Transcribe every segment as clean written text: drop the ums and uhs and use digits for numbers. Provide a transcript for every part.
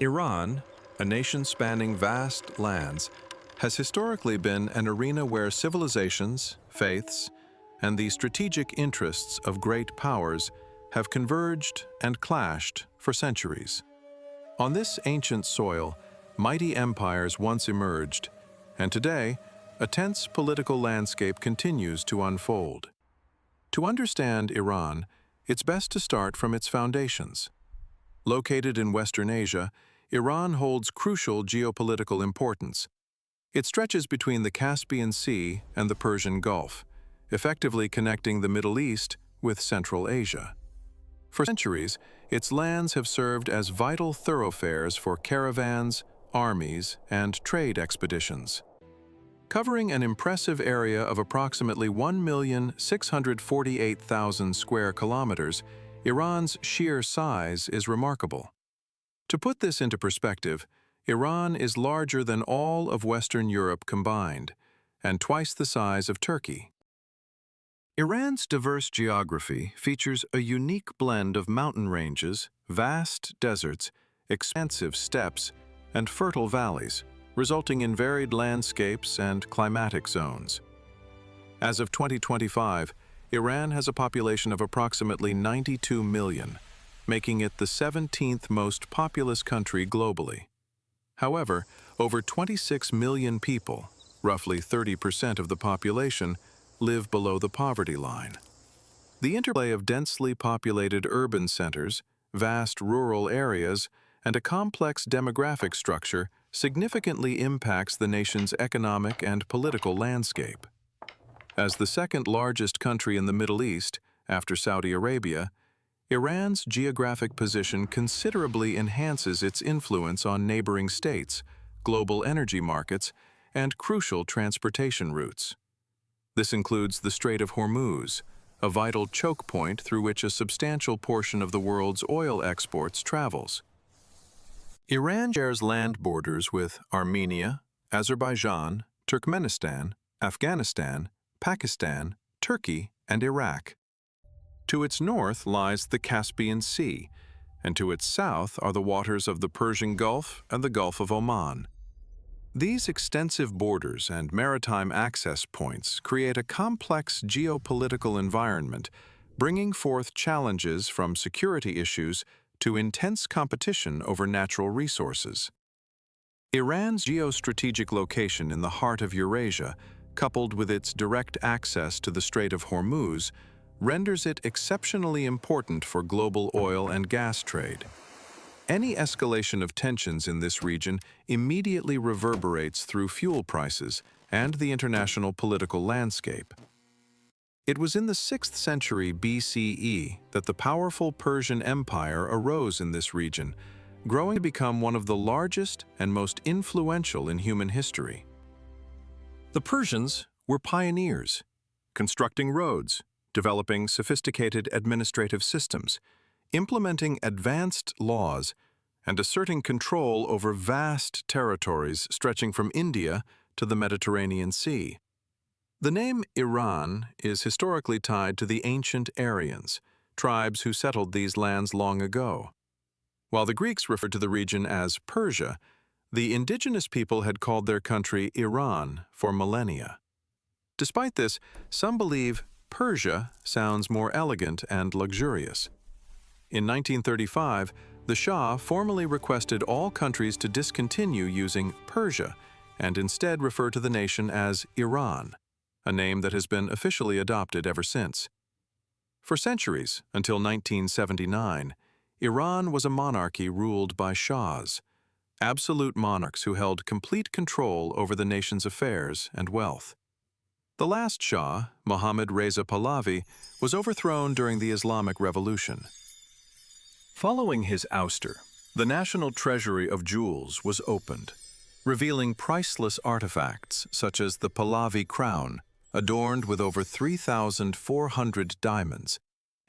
Iran, a nation spanning vast lands, has historically been an arena where civilizations, faiths, and the strategic interests of great powers have converged and clashed for centuries. On this ancient soil, mighty empires once emerged, and today, a tense political landscape continues to unfold. To understand Iran, it's best to start from its foundations. Located in Western Asia, Iran holds crucial geopolitical importance. It stretches between the Caspian Sea and the Persian Gulf, effectively connecting the Middle East with Central Asia. For centuries, its lands have served as vital thoroughfares for caravans, armies, and trade expeditions. Covering an impressive area of approximately 1,648,000 square kilometers, Iran's sheer size is remarkable. To put this into perspective, Iran is larger than all of Western Europe combined, and twice the size of Turkey. Iran's diverse geography features a unique blend of mountain ranges, vast deserts, expansive steppes, and fertile valleys, resulting in varied landscapes and climatic zones. As of 2025, Iran has a population of approximately 92 million, making it the 17th most populous country globally. However, over 26 million people, roughly 30% of the population, live below the poverty line. The interplay of densely populated urban centers, vast rural areas, and a complex demographic structure significantly impacts the nation's economic and political landscape. As the second largest country in the Middle East, after Saudi Arabia, Iran's geographic position considerably enhances its influence on neighboring states, global energy markets, and crucial transportation routes. This includes the Strait of Hormuz, a vital choke point through which a substantial portion of the world's oil exports travels. Iran shares land borders with Armenia, Azerbaijan, Turkmenistan, Afghanistan, Pakistan, Turkey, and Iraq. To its north lies the Caspian Sea, and to its south are the waters of the Persian Gulf and the Gulf of Oman. These extensive borders and maritime access points create a complex geopolitical environment, bringing forth challenges from security issues to intense competition over natural resources. Iran's geostrategic location in the heart of Eurasia, coupled with its direct access to the Strait of Hormuz, renders it exceptionally important for global oil and gas trade. Any escalation of tensions in this region immediately reverberates through fuel prices and the international political landscape. It was in the 6th century BCE that the powerful Persian Empire arose in this region, growing to become one of the largest and most influential in human history. The Persians were pioneers, constructing roads, developing sophisticated administrative systems, implementing advanced laws, and asserting control over vast territories stretching from India to the Mediterranean Sea. The name Iran is historically tied to the ancient Aryans, tribes who settled these lands long ago. While the Greeks referred to the region as Persia, the indigenous people had called their country Iran for millennia. Despite this, some believe Persia sounds more elegant and luxurious. In 1935, the Shah formally requested all countries to discontinue using Persia and instead refer to the nation as Iran, a name that has been officially adopted ever since. For centuries, until 1979, Iran was a monarchy ruled by shahs, absolute monarchs who held complete control over the nation's affairs and wealth. The last shah, Mohammad Reza Pahlavi, was overthrown during the Islamic Revolution. Following his ouster, the national treasury of jewels was opened, revealing priceless artifacts such as the Pahlavi crown, adorned with over 3,400 diamonds,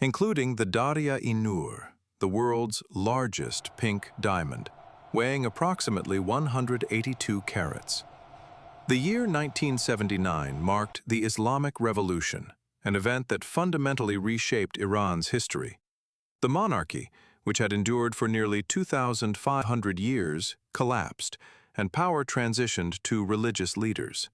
including the Darya-i-Nur, the world's largest pink diamond, weighing approximately 182 carats. The year 1979 marked the Islamic Revolution, an event that fundamentally reshaped Iran's history. The monarchy, which had endured for nearly 2,500 years, collapsed, and power transitioned to religious leaders.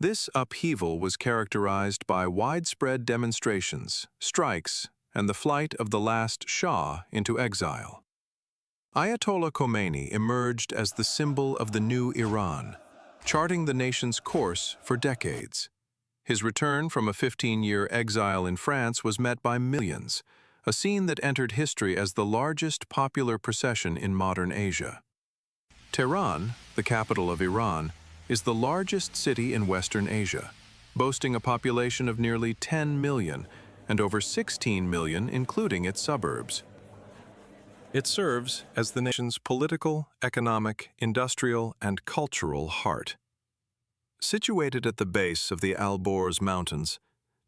This upheaval was characterized by widespread demonstrations, strikes, and the flight of the last shah into exile. Ayatollah Khomeini emerged as the symbol of the new Iran, charting the nation's course for decades. His return from a 15-year exile in France was met by millions, a scene that entered history as the largest popular procession in modern Asia. Tehran, the capital of Iran, is the largest city in Western Asia, boasting a population of nearly 10 million and over 16 million including its suburbs. It serves as the nation's political, economic, industrial, and cultural heart. Situated at the base of the Elburz Mountains,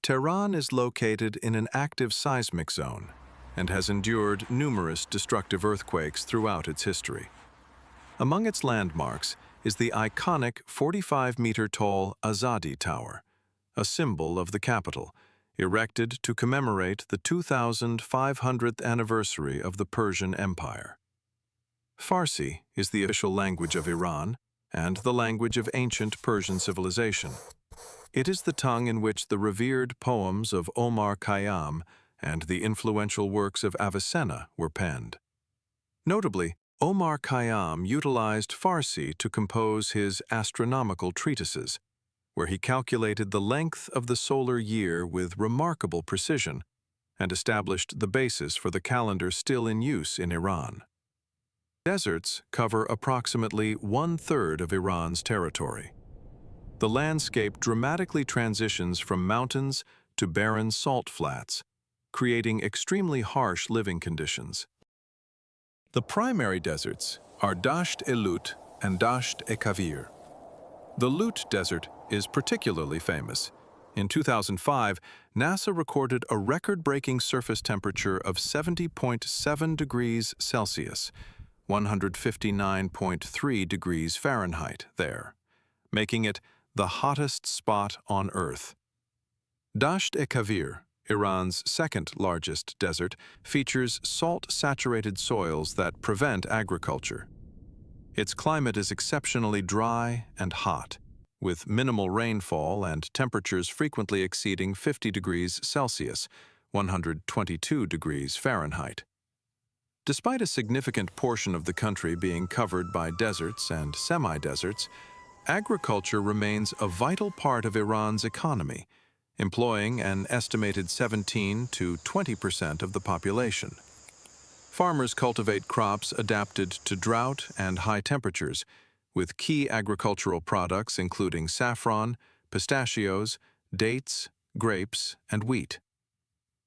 Tehran is located in an active seismic zone and has endured numerous destructive earthquakes throughout its history. Among its landmarks is the iconic 45-meter-tall Azadi Tower, a symbol of the capital, erected to commemorate the 2500th anniversary of the Persian Empire. Farsi is the official language of Iran and the language of ancient Persian civilization. It is the tongue in which the revered poems of Omar Khayyam and the influential works of Avicenna were penned. Notably, Omar Khayyam utilized Farsi to compose his astronomical treatises, where he calculated the length of the solar year with remarkable precision and established the basis for the calendar still in use in Iran. Deserts cover approximately 1/3 of Iran's territory. The landscape dramatically transitions from mountains to barren salt flats, creating extremely harsh living conditions. The primary deserts are Dasht-e-Lut and Dasht-e-Kavir. The Lut Desert is particularly famous. In 2005, NASA recorded a record-breaking surface temperature of 70.7 degrees Celsius, 159.3 degrees Fahrenheit there, making it the hottest spot on Earth. Dasht-e-Kavir, Iran's second-largest desert, features salt-saturated soils that prevent agriculture. Its climate is exceptionally dry and hot, with minimal rainfall and temperatures frequently exceeding 50 degrees Celsius, 122 degrees Fahrenheit. Despite a significant portion of the country being covered by deserts and semi-deserts, agriculture remains a vital part of Iran's economy, employing an estimated 17 to 20% of the population. Farmers cultivate crops adapted to drought and high temperatures, with key agricultural products including saffron, pistachios, dates, grapes, and wheat.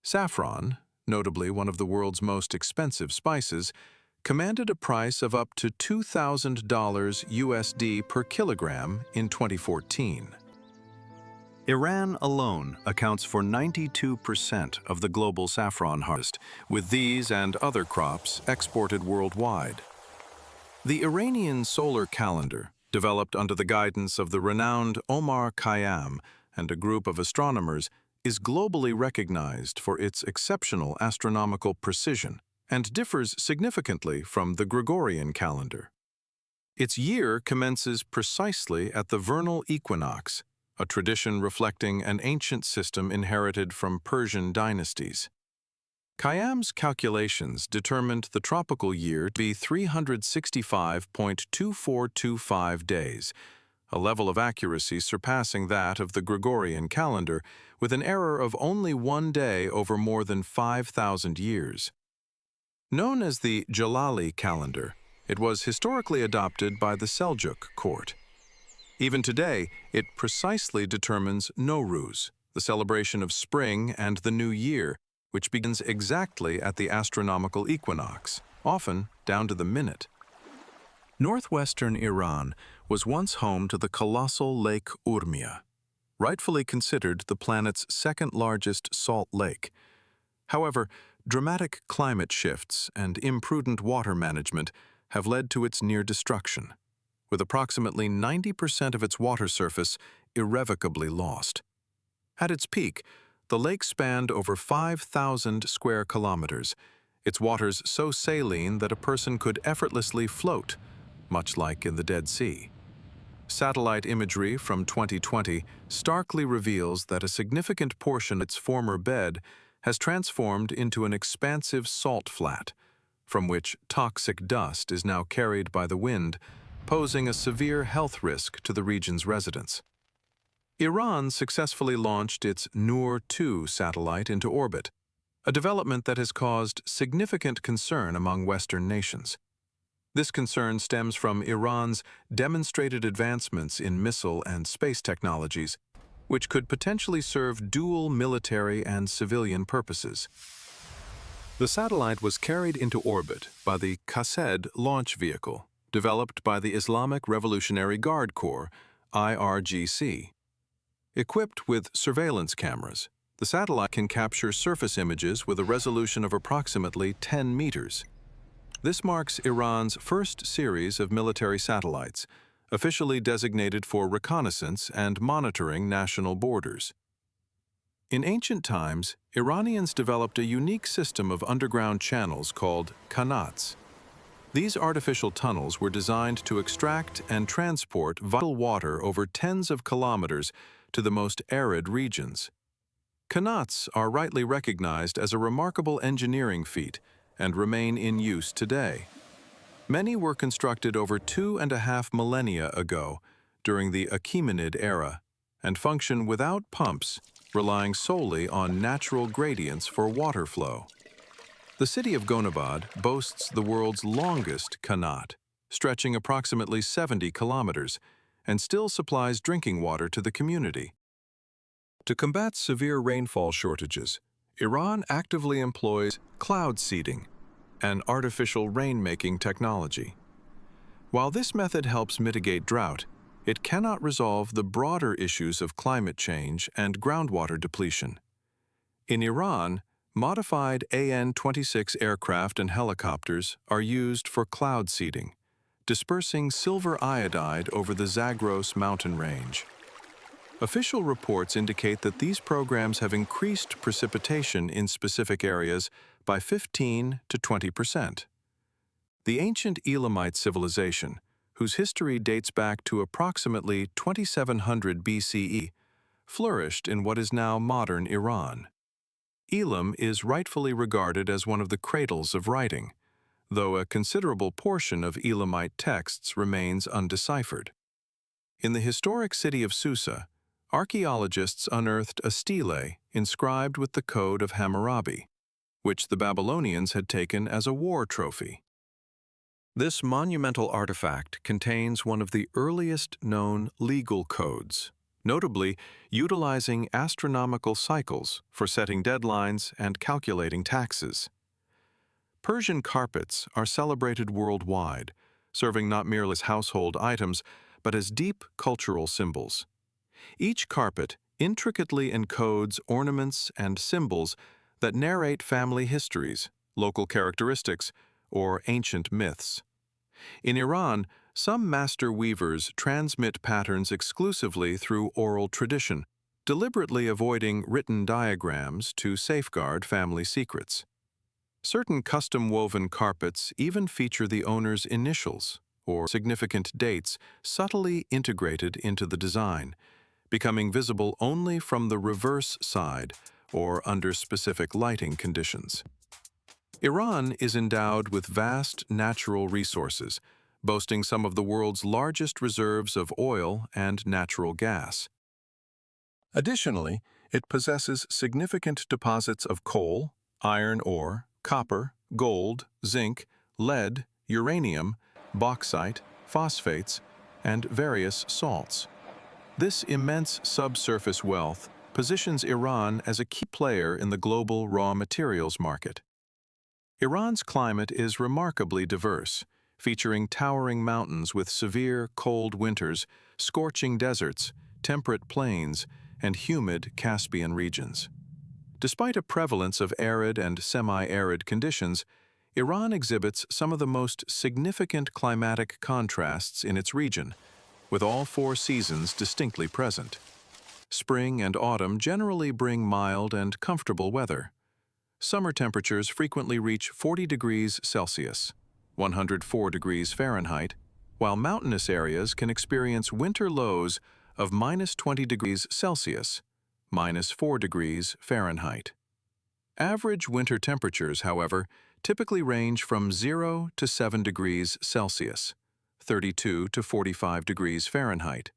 Saffron, notably one of the world's most expensive spices, commanded a price of up to $2,000 USD per kilogram in 2014. Iran alone accounts for 92% of the global saffron harvest, with these and other crops exported worldwide. The Iranian solar calendar, developed under the guidance of the renowned Omar Khayyam and a group of astronomers, is globally recognized for its exceptional astronomical precision and differs significantly from the Gregorian calendar. Its year commences precisely at the vernal equinox, a tradition reflecting an ancient system inherited from Persian dynasties. Khayyam's calculations determined the tropical year to be 365.2425 days, a level of accuracy surpassing that of the Gregorian calendar, with an error of only 1 day over more than 5,000 years. Known as the Jalali calendar, it was historically adopted by the Seljuk court. Even today, it precisely determines Nowruz, the celebration of spring and the new year, which begins exactly at the astronomical equinox, often down to the minute. Northwestern Iran was once home to the colossal Lake Urmia, rightfully considered the planet's second-largest salt lake. However, dramatic climate shifts and imprudent water management have led to its near destruction, with approximately 90% of its water surface irrevocably lost. At its peak, the lake spanned over 5,000 square kilometers, its waters so saline that a person could effortlessly float, much like in the Dead Sea. Satellite imagery from 2020 starkly reveals that a significant portion of its former bed has transformed into an expansive salt flat, from which toxic dust is now carried by the wind, posing a severe health risk to the region's residents. Iran successfully launched its Noor-2 satellite into orbit, a development that has caused significant concern among Western nations. This concern stems from Iran's demonstrated advancements in missile and space technologies, which could potentially serve dual military and civilian purposes. The satellite was carried into orbit by the Qased launch vehicle, developed by the Islamic Revolutionary Guard Corps, IRGC. Equipped with surveillance cameras, the satellite can capture surface images with a resolution of approximately 10 meters. This marks Iran's first series of military satellites, officially designated for reconnaissance and monitoring national borders. In ancient times, Iranians developed a unique system of underground channels called qanats. These artificial tunnels were designed to extract and transport vital water over tens of kilometers to the most arid regions. Qanats are rightly recognized as a remarkable engineering feat and remain in use today. Many were constructed over 2.5 millennia ago, during the Achaemenid era, and function without pumps, relying solely on natural gradients for water flow. The city of Gonabad boasts the world's longest qanat, stretching approximately 70 kilometers, and still supplies drinking water to the community. To combat severe rainfall shortages, Iran actively employs cloud seeding, an artificial rain-making technology. While this method helps mitigate drought, it cannot resolve the broader issues of climate change and groundwater depletion. In Iran, modified AN-26 aircraft and helicopters are used for cloud seeding, dispersing silver iodide over the Zagros mountain range. Official reports indicate that these programs have increased precipitation in specific areas by 15 to 20%. The ancient Elamite civilization, whose history dates back to approximately 2700 BCE, flourished in what is now modern Iran. Elam is rightfully regarded as one of the cradles of writing, though a considerable portion of Elamite texts remains undeciphered. In the historic city of Susa, archaeologists unearthed a stele inscribed with the Code of Hammurabi, which the Babylonians had taken as a war trophy. This monumental artifact contains one of the earliest known legal codes, notably utilizing astronomical cycles for setting deadlines and calculating taxes. Persian carpets are celebrated worldwide, serving not merely as household items, but as deep cultural symbols. Each carpet intricately encodes ornaments and symbols that narrate family histories, local characteristics, or ancient myths. In Iran, some master weavers transmit patterns exclusively through oral tradition, deliberately avoiding written diagrams to safeguard family secrets. Certain custom-woven carpets even feature the owner's initials or significant dates subtly integrated into the design, becoming visible only from the reverse side or under specific lighting conditions. Iran is endowed with vast natural resources, boasting some of the world's largest reserves of oil and natural gas. Additionally, it possesses significant deposits of coal, iron ore, copper, gold, zinc, lead, uranium, bauxite, phosphates, and various salts. This immense subsurface wealth positions Iran as a key player in the global raw materials market. Iran's climate is remarkably diverse, featuring towering mountains with severe cold winters, scorching deserts, temperate plains, and humid Caspian regions. Despite a prevalence of arid and semi-arid conditions, Iran exhibits some of the most significant climatic contrasts in its region, with all 4 seasons distinctly present. Spring and autumn generally bring mild and comfortable weather, Summer temperatures frequently reach 40 degrees Celsius, 104 degrees Fahrenheit, while mountainous areas can experience winter lows of -20 degrees Celsius, -4 degrees Fahrenheit. Average winter temperatures, however, typically range from 0 to 7 degrees Celsius, 32 to 45 degrees Fahrenheit.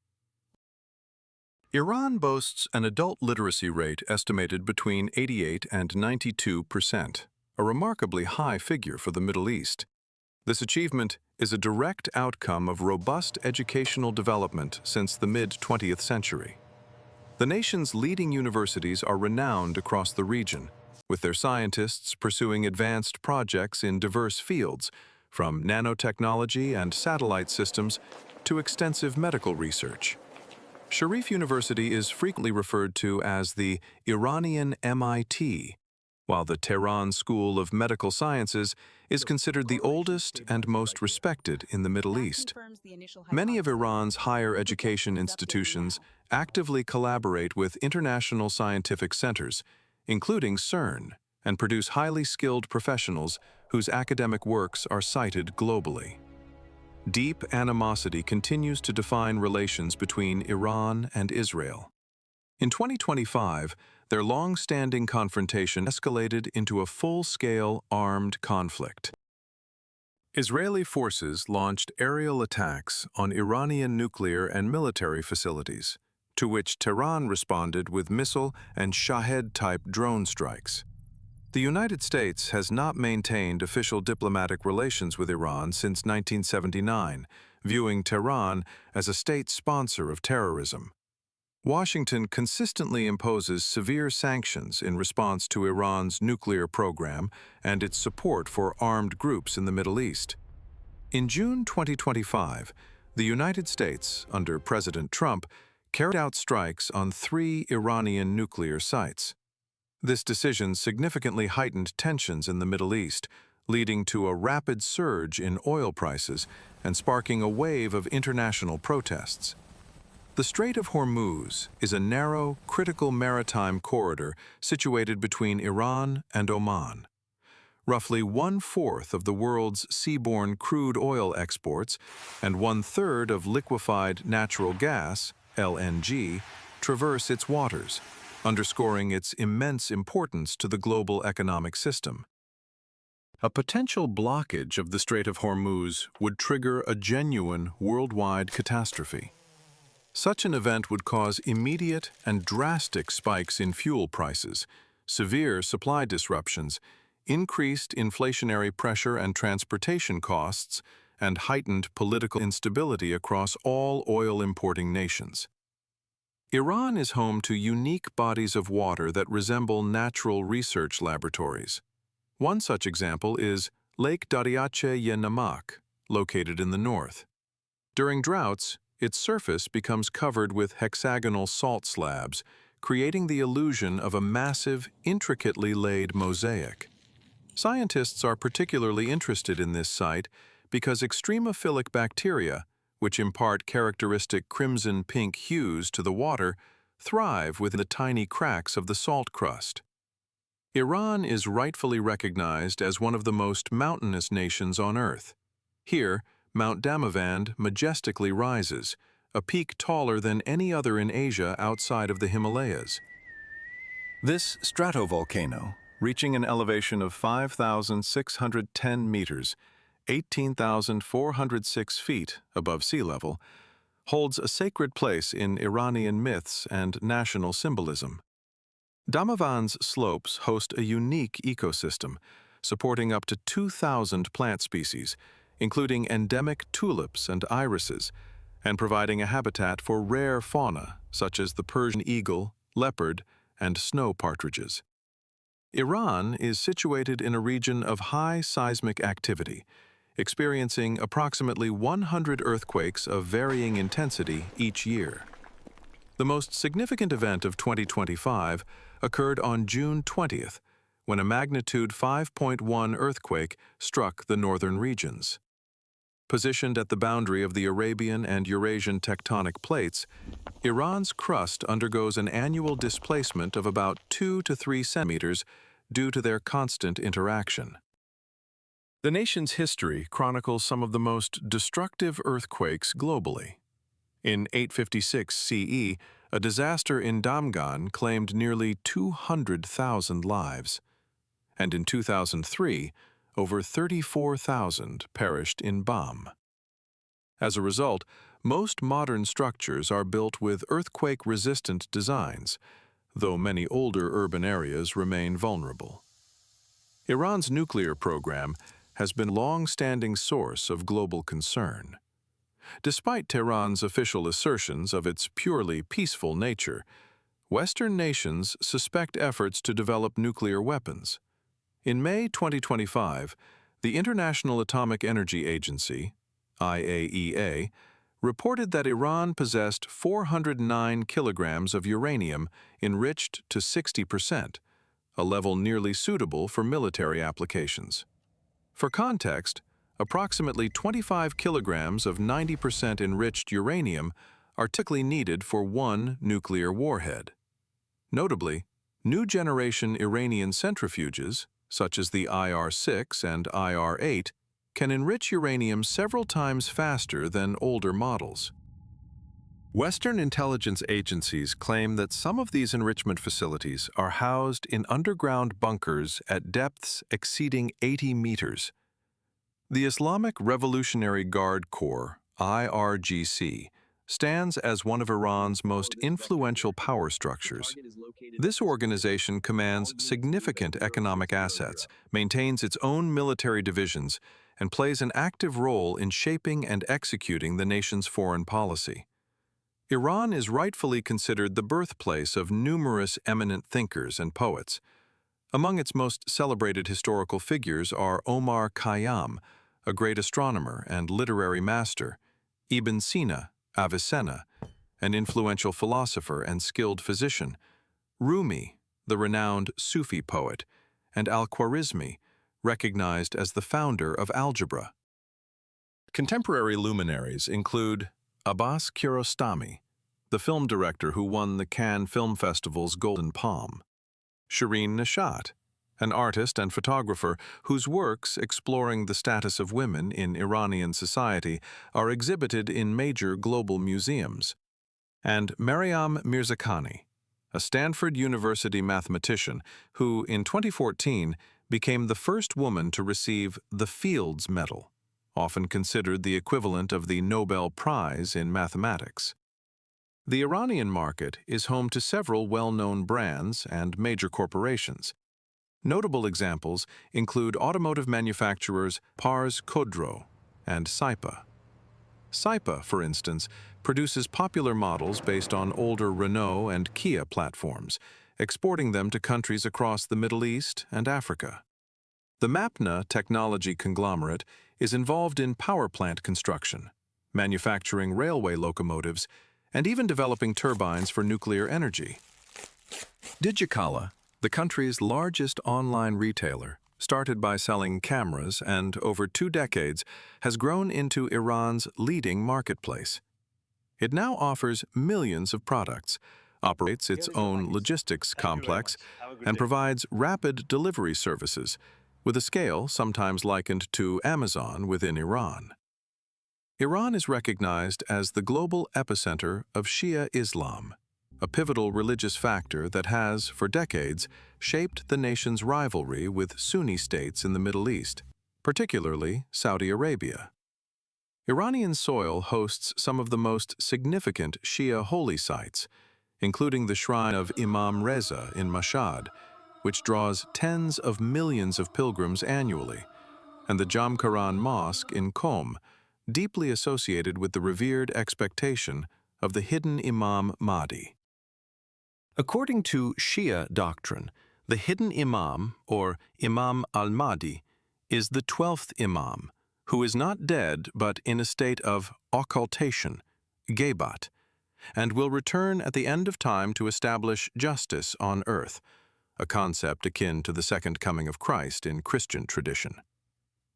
Iran boasts an adult literacy rate estimated between 88 and 92%, a remarkably high figure for the Middle East. This achievement is a direct outcome of robust educational development since the mid-20th century. The nation's leading universities are renowned across the region, with their scientists pursuing advanced projects in diverse fields, from nanotechnology and satellite systems to extensive medical research. Sharif University is frequently referred to as the Iranian MIT, while the Tehran School of Medical Sciences is considered the oldest and most respected in the Middle East. Many of Iran's higher education institutions actively collaborate with international scientific centers, including CERN, and produce highly skilled professionals whose academic works are cited globally. Deep animosity continues to define relations between Iran and Israel. In 2025, their long-standing confrontation escalated into a full-scale armed conflict. Israeli forces launched aerial attacks on Iranian nuclear and military facilities, to which Tehran responded with missile and Shahed-type drone strikes. The United States has not maintained official diplomatic relations with Iran since 1979, viewing Tehran as a state sponsor of terrorism. Washington consistently imposes severe sanctions in response to Iran's nuclear program and its support for armed groups in the Middle East. In June 2025, the United States, under President Trump, carried out strikes on 3 Iranian nuclear sites. This decision significantly heightened tensions in the Middle East, leading to a rapid surge in oil prices and sparking a wave of international protests. The Strait of Hormuz is a narrow, critical maritime corridor situated between Iran and Oman. Roughly 1/4 of the world's seaborne crude oil exports and 1/3 of liquefied natural gas, LNG, traverse its waters, underscoring its immense importance to the global economic system. A potential blockage of the Strait of Hormuz would trigger a genuine worldwide catastrophe. Such an event would cause immediate and drastic spikes in fuel prices, severe supply disruptions, increased inflationary pressure and transportation costs, and heightened political instability across all oil-importing nations. Iran is home to unique bodies of water that resemble natural research laboratories. One such example is Lake Dariache-ye-Namak, located in the north. During droughts, its surface becomes covered with hexagonal salt slabs, creating the illusion of a massive, intricately laid mosaic. Scientists are particularly interested in this site because extremophilic bacteria, which impart characteristic crimson-pink hues to the water, thrive within the tiny cracks of the salt crust. Iran is rightfully recognized as one of the most mountainous nations on Earth. Here, Mount Damavand majestically rises, a peak taller than any other in Asia outside of the Himalayas. This stratovolcano, reaching an elevation of 5,610 meters, 18,406 feet above sea level, holds a sacred place in Iranian myths and national symbolism. Damavand's slopes host a unique ecosystem, supporting up to 2,000 plant species, including endemic tulips and irises, and providing a habitat for rare fauna such as the Persian eagle, leopard, and snow partridges. Iran is situated in a region of high seismic activity, experiencing approximately 100 earthquakes of varying intensity each year. The most significant event of 2025 occurred on June 20th, when a magnitude 5.1 earthquake struck the northern regions. Positioned at the boundary of the Arabian and Eurasian tectonic plates, Iran's crust undergoes an annual displacement of about 2 to 3 centimeters due to their constant interaction. The nation's history chronicles some of the most destructive earthquakes globally. In 856 CE, a disaster in Damgan claimed nearly 200,000 lives. And in 2003, over 34,000 perished in Bam. As a result, most modern structures are built with earthquake-resistant designs, though many older urban areas remain vulnerable. Iran's nuclear program has been a long-standing source of global concern. Despite Tehran's official assertions of its purely peaceful nature, Western nations suspect efforts to develop nuclear weapons. In May 2025, the International Atomic Energy Agency, IAEA, reported that Iran possessed 409 kilograms of uranium enriched to 60%, a level nearly suitable for military applications. For context, approximately 25 kilograms of 90% enriched uranium are typically needed for one nuclear warhead. Notably, new-generation Iranian centrifuges, such as the IR-6 and IR-8, can enrich uranium several times faster than older models. Western intelligence agencies claim that some of these enrichment facilities are housed in underground bunkers at depths exceeding 80 meters. The Islamic Revolutionary Guard Corps, IRGC, stands as one of Iran's most influential power structures. This organization commands significant economic assets, maintains its own military divisions, and plays an active role in shaping and executing the nation's foreign policy. Iran is rightfully considered the birthplace of numerous eminent thinkers and poets. Among its most celebrated historical figures are Omar Khayyam, a great astronomer and literary master, Ibn Sina, Avicenna, an influential philosopher and skilled physician, Rumi, the renowned Sufi poet, and Al-Khwarizmi, recognized as the founder of algebra. Contemporary luminaries include Abbas Kiarostami, the film director who won the Cannes Film Festival's Golden Palm, Shireen Nishat, an artist and photographer whose works exploring the status of women in Iranian society are exhibited in major global museums, and Maryam Mirzakhani, a Stanford University mathematician who, in 2014, became the first woman to receive the Fields Medal, often considered the equivalent of the Nobel Prize in mathematics. The Iranian market is home to several well-known brands and major corporations. Notable examples include automotive manufacturers Pars Khodro and Saipa. Saipa, for instance, produces popular models based on older Renault and Kia platforms, exporting them to countries across the Middle East and Africa. The Mapna technology conglomerate is involved in power plant construction, manufacturing railway locomotives, and even developing turbines for nuclear energy. Digicala, the country's largest online retailer, started by selling cameras and, over 2 decades, has grown into Iran's leading marketplace. It now offers millions of products, operates its own logistics complex, and provides rapid delivery services, with a scale sometimes likened to Amazon within Iran. Iran is recognized as the global epicenter of Shia Islam, a pivotal religious factor that has, for decades, shaped the nation's rivalry with Sunni states in the Middle East, particularly Saudi Arabia. Iranian soil hosts some of the most significant Shia holy sites, including the shrine of Imam Reza in Mashhad, which draws tens of millions of pilgrims annually, and the Jamkaran Mosque in Qom, deeply associated with the revered expectation of the hidden Imam Mahdi. According to Shia doctrine, the hidden Imam, or Imam al-Mahdi, is the 12th Imam, who is not dead but in a state of occultation, gebat, and will return at the end of time to establish justice on earth, a concept akin to the second coming of Christ in Christian tradition.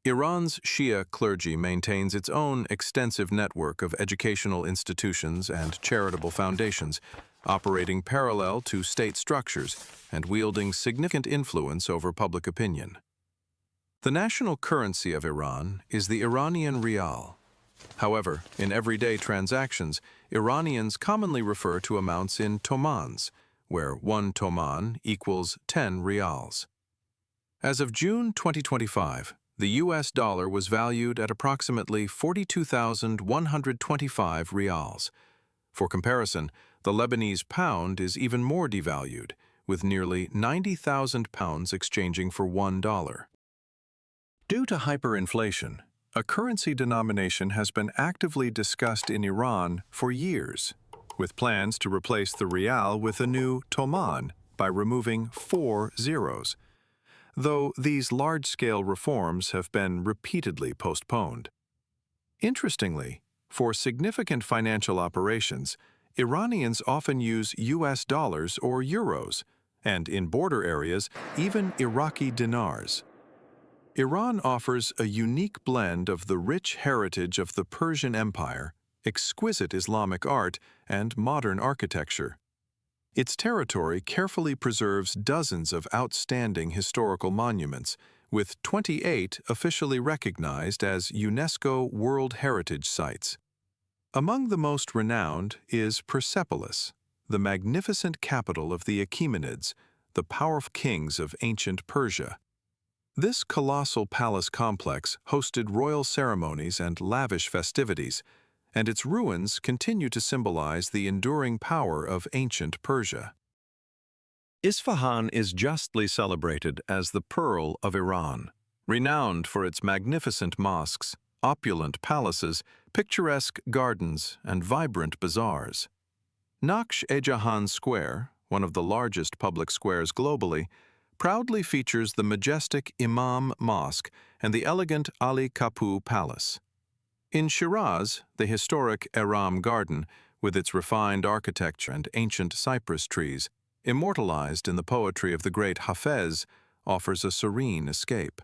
Iran's Shia clergy maintains its own extensive network of educational institutions and charitable foundations, operating parallel to state structures and wielding significant influence over public opinion. The national currency of Iran is the Iranian rial. However, in everyday transactions, Iranians commonly refer to amounts in tomans, where 1 toman equals 10 rials. As of June 2025, the US dollar was valued at approximately 42,125 rials. For comparison, the Lebanese pound is even more devalued, with nearly 90,000 pounds exchanging for $1. Due to hyperinflation, a currency denomination has been actively discussed in Iran for years, with plans to replace the rial with a new toman by removing 4 zeros, though these large-scale reforms have been repeatedly postponed. Interestingly, for significant financial operations, Iranians often use US dollars or euros, and in border areas, even Iraqi dinars. Iran offers a unique blend of the rich heritage of the Persian Empire, exquisite Islamic art, and modern architecture. Its territory carefully preserves dozens of outstanding historical monuments, with 28 officially recognized as UNESCO World Heritage Sites. Among the most renowned is Persepolis, the magnificent capital of the Achaemenids, the powerful kings of ancient Persia. This colossal palace complex hosted royal ceremonies and lavish festivities, and its ruins continue to symbolize the enduring power of ancient Persia. Isfahan is justly celebrated as the Pearl of Iran, renowned for its magnificent mosques, opulent palaces, picturesque gardens, and vibrant bazaars. Naksh-e-Jahan Square, one of the largest public squares globally, proudly features the majestic Imam Mosque and the elegant Ali Kapu Palace. In Shiraz, the historic Eram Garden, with its refined architecture and ancient cypress trees, immortalized in the poetry of the great Hafez, offers a serene escape.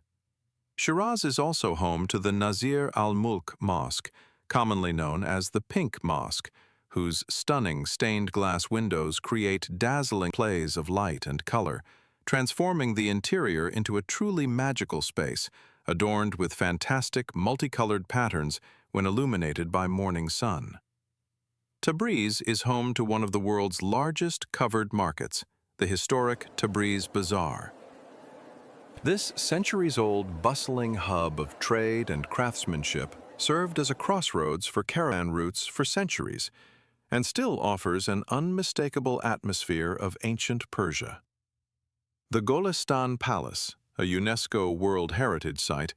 Shiraz is also home to the Nazir al-Mulk Mosque, commonly known as the Pink Mosque, whose stunning stained glass windows create dazzling plays of light and color, transforming the interior into a truly magical space, adorned with fantastic, multicolored patterns when illuminated by morning sun. Tabriz is home to one of the world's largest covered markets, the historic Tabriz Bazaar. This centuries-old bustling hub of trade and craftsmanship served as a crossroads for caravan routes for centuries, and still offers an unmistakable atmosphere of ancient Persia. The Golestan Palace, a UNESCO World Heritage Site,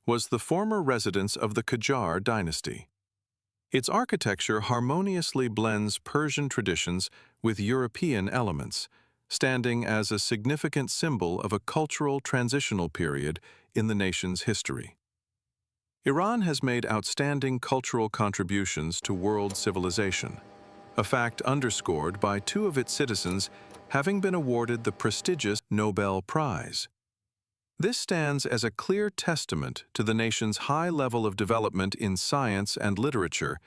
was the former residence of the Qajar dynasty. Its architecture harmoniously blends Persian traditions with European elements, standing as a significant symbol of a cultural transitional period in the nation's history. Iran has made outstanding cultural contributions to world civilization, a fact underscored by 2 of its citizens having been awarded the prestigious Nobel Prize. This stands as a clear testament to the nation's high level of development in science and literature,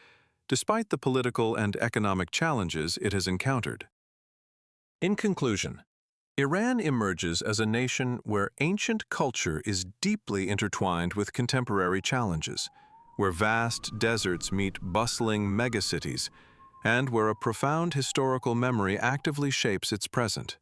despite the political and economic challenges it has encountered. In conclusion, Iran emerges as a nation where ancient culture is deeply intertwined with contemporary challenges, where vast deserts meet bustling megacities, and where a profound historical memory actively shapes its present.